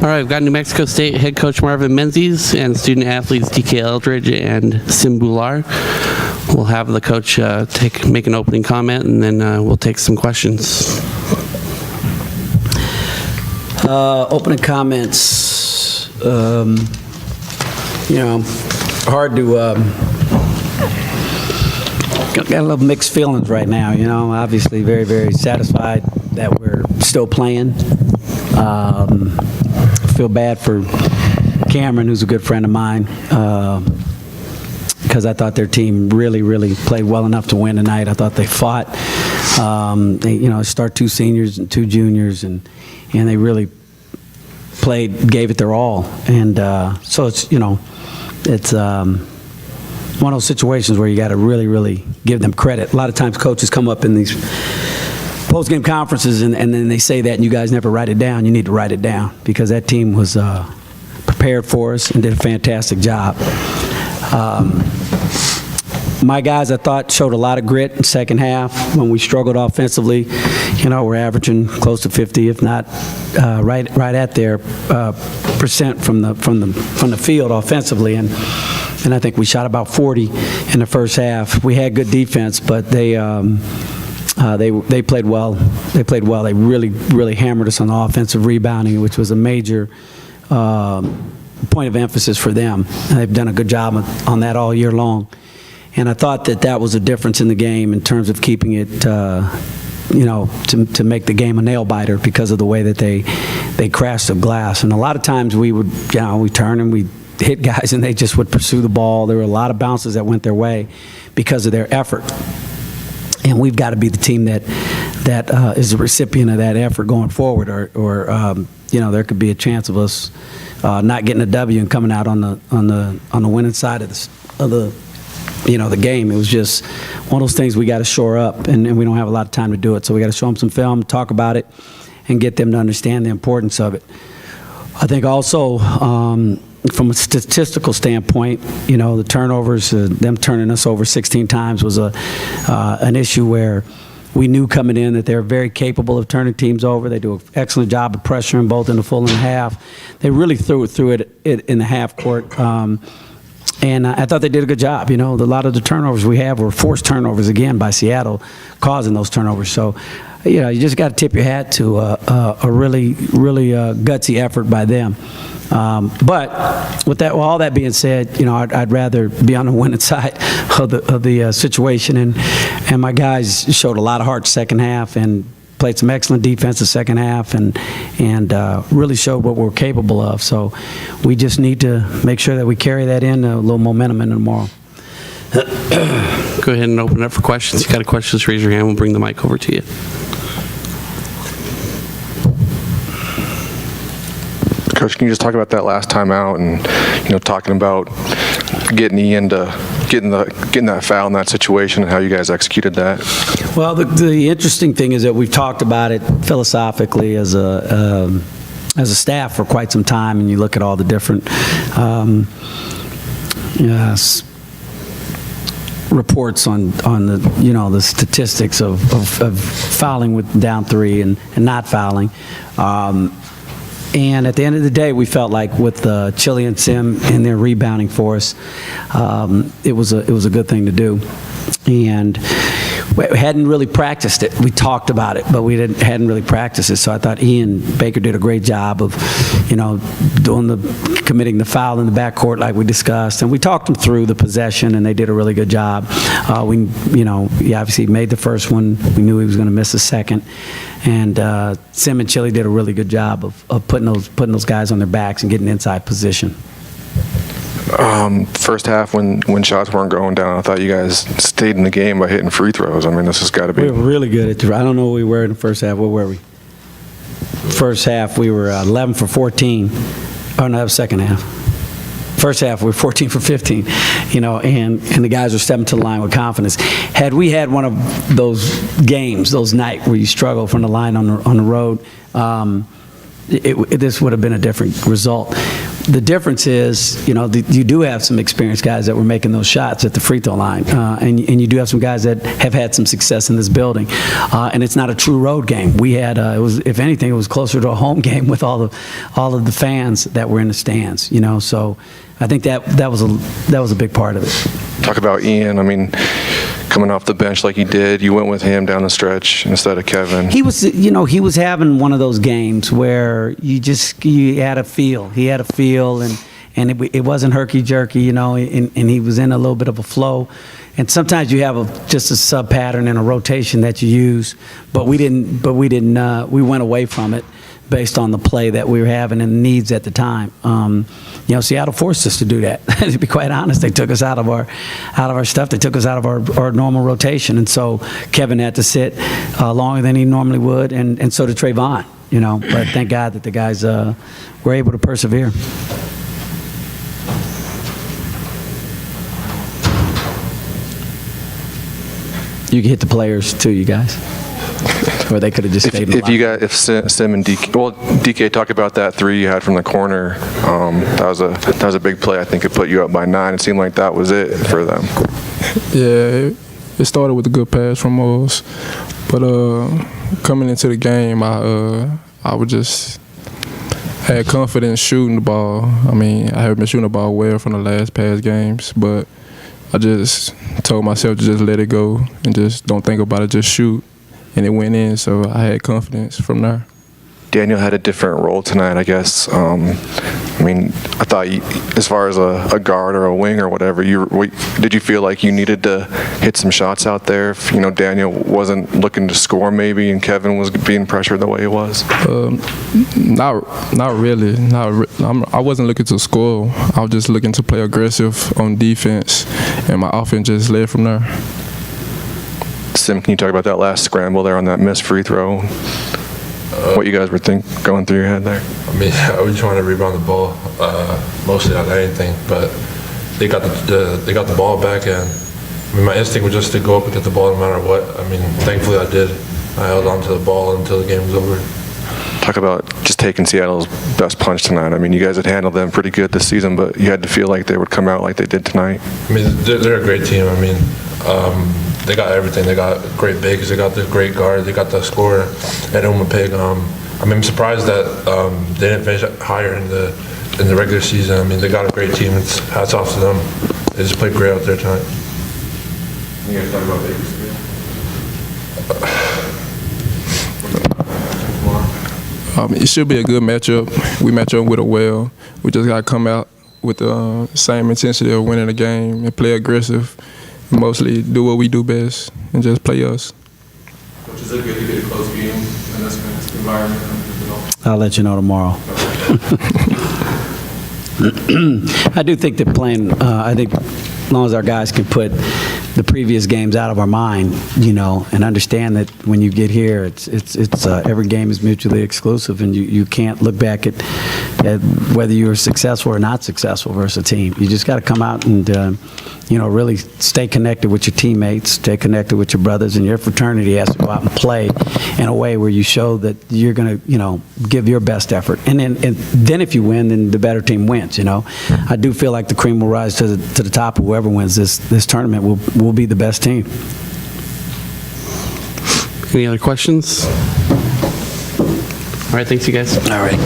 right, we've got New Mexico State head coach Marvin Menzies and student athletes DK Eldridge and Sim Bular. We'll have the coach make an opening comment, and then we'll take some questions. Opening comments, hard to, got a little mixed feelings right now, obviously very, very satisfied that we're still playing. Feel bad for Cameron, who's a good friend of mine, because I thought their team really, really played well enough to win tonight. I thought they fought. They, start 2 seniors and 2 juniors, and they really gave it their all. And so it's, it's one of those situations where you got to really, really give them credit. A lot of times coaches come up in these post-game conferences and then they say that and you guys never write it down. You need to write it down because that team was prepared for us and did a fantastic job. My guys, I thought, showed a lot of grit in the second half when we struggled offensively. We're averaging close to 50, if not right at their percent from the field offensively, and I think we shot about 40 in the first half. We had good defense, but they played well. They played well. They really, really hammered us on the offensive rebounding, which was a major point of emphasis for them. They've done a good job on that all year long. And I thought that was a difference in the game in terms of keeping it, to make the game a nail-biter because of the way that they crashed the glass. And a lot of times we would, we turn and we hit guys and they just would pursue the ball. There were a lot of bounces that went their way because of their effort. And we've got to be the team that is the recipient of that effort going forward, or there could be a chance of us not getting a W and coming out on the winning side of the game. It was just one of those things we got to shore up, and we don't have a lot of time to do it. So we got to show them some film, talk about it, and get them to understand the importance of it. I think also from a statistical standpoint, the turnovers, them turning us over 16 times was an issue where we knew coming in that they're very capable of turning teams over. They do an excellent job of pressuring both in the full and the half. They really threw it in the half court. And I thought they did a good job. A lot of the turnovers we have were forced turnovers, again, by Seattle, causing those turnovers. So, you just got to tip your hat to a really, really gutsy effort by them. But with all that being said, I'd rather be on the winning side of the situation. And my guys showed a lot of heart second half and played some excellent defense the second half and really showed what we're capable of. So we just need to make sure that we carry that in, a little momentum in tomorrow. Go ahead and open it up for questions. If you got a question, just raise your hand. We'll bring the mic over to you. Coach, can you just talk about that last time out and, talking about getting that foul in that situation and how you guys executed that? Well, the interesting thing is that we've talked about it philosophically as a staff for quite some time, and you look at all the different reports on the statistics of fouling with down 3 and not fouling. And at the end of the day, we felt like with Chile and Sim and their rebounding for us, it was a good thing to do. And we hadn't really practiced it. We talked about it, but we hadn't really practiced it. So I thought Ian Baker did a great job of, committing the foul in the backcourt like we discussed. And we talked them through the possession, and they did a really good job. He obviously made the first one. We knew he was going to miss the second. And Sim and Chile did a really good job of putting those guys on their backs and getting inside position. First half, when shots weren't going down, I thought you guys stayed in the game by hitting free throws. I mean, this has got to be. We were really good at. I don't know what we were in the first half. What were we? First half, we were 11 for 14. Oh no, that was second half. First half, we were 14 for 15. And the guys were stepping to the line with confidence. Had we had one of those games, those nights where you struggle from the line on the road, this would have been a different result. The difference is, you do have some experienced guys that were making those shots at the free throw line, and you do have some guys that have had some success in this building, and it's not a true road game. We had, if anything, it was closer to a home game with all of the fans that were in the stands. So I think that was a big part of it. Talk about Ian. I mean, coming off the bench like he did, you went with him down the stretch instead of Kevin. He was having one of those games where you had a feel. He had a feel, and it wasn't herky-jerky, and he was in a little bit of a flow. And sometimes you have just a sub pattern and a rotation that you use, but we went away from it based on the play that we were having and the needs at the time. Seattle forced us to do that. To be quite honest, they took us out of our stuff. They took us out of our normal rotation, and so Kevin had to sit longer than he normally would, and so did Trayvon. But thank God that the guys were able to persevere. You can hit the players too, you guys. Or they could have just stayed in the line. If Sim and DK talk about that three you had from the corner, that was a big play. I think it put you up by 9. It seemed like that was it for them. Yeah, it started with a good pass from us, but coming into the game, I would just had confidence shooting the ball. I mean, I have been shooting the ball well from the last past games, but I just told myself to just let it go and just don't think about it, just shoot. And it went in, so I had confidence from there. Daniel had a different role tonight, I guess. I mean, I thought as far as a guard or a wing or whatever, did you feel like you needed to hit some shots out there if, Daniel wasn't looking to score maybe and Kevin was being pressured the way he was? Not really. I wasn't looking to score. I was just looking to play aggressive on defense, and my offense just led from there. Sim, can you talk about that last scramble there on that missed free throw? What you guys were going through your head there? I mean, I was trying to rebound the ball mostly on anything, but they got the ball back, and I mean, my instinct was just to go up and get the ball no matter what. I mean, thankfully I did. I held on to the ball until the game was over. Talk about just taking Seattle's best punch tonight. I mean, you guys had handled them pretty good this season, but you had to feel like they would come out like they did tonight. I mean, they're a great team. I mean, they got everything. They got great bigs. They got the great guard. They got the scorer at Umapig. I mean, I'm surprised that they didn't finish higher in the regular season. I mean, they got a great team. It's hats off to them. They just played great out there tonight. You guys talk about Vegas? It should be a good matchup. We match up with it well. We just got to come out with the same intensity of winning the game and play aggressive. And mostly do what we do best and just play us. Coach, is it good to get a close game in this kind of environment? I'll let you know tomorrow. I do think that I think as long as our guys can put the previous games out of our mind, and understand that when you get here, it's every game is mutually exclusive, and you can't look back at whether you were successful or not successful versus a team. You just got to come out and really stay connected with your teammates, stay connected with your brothers, and your fraternity has to go out and play in a way where you show that you're going to give your best effort, and then if you win, then the better team wins. I do feel like the cream will rise to the top. Whoever wins this tournament will be the best team. Any other questions? All right, thanks, you guys. All right.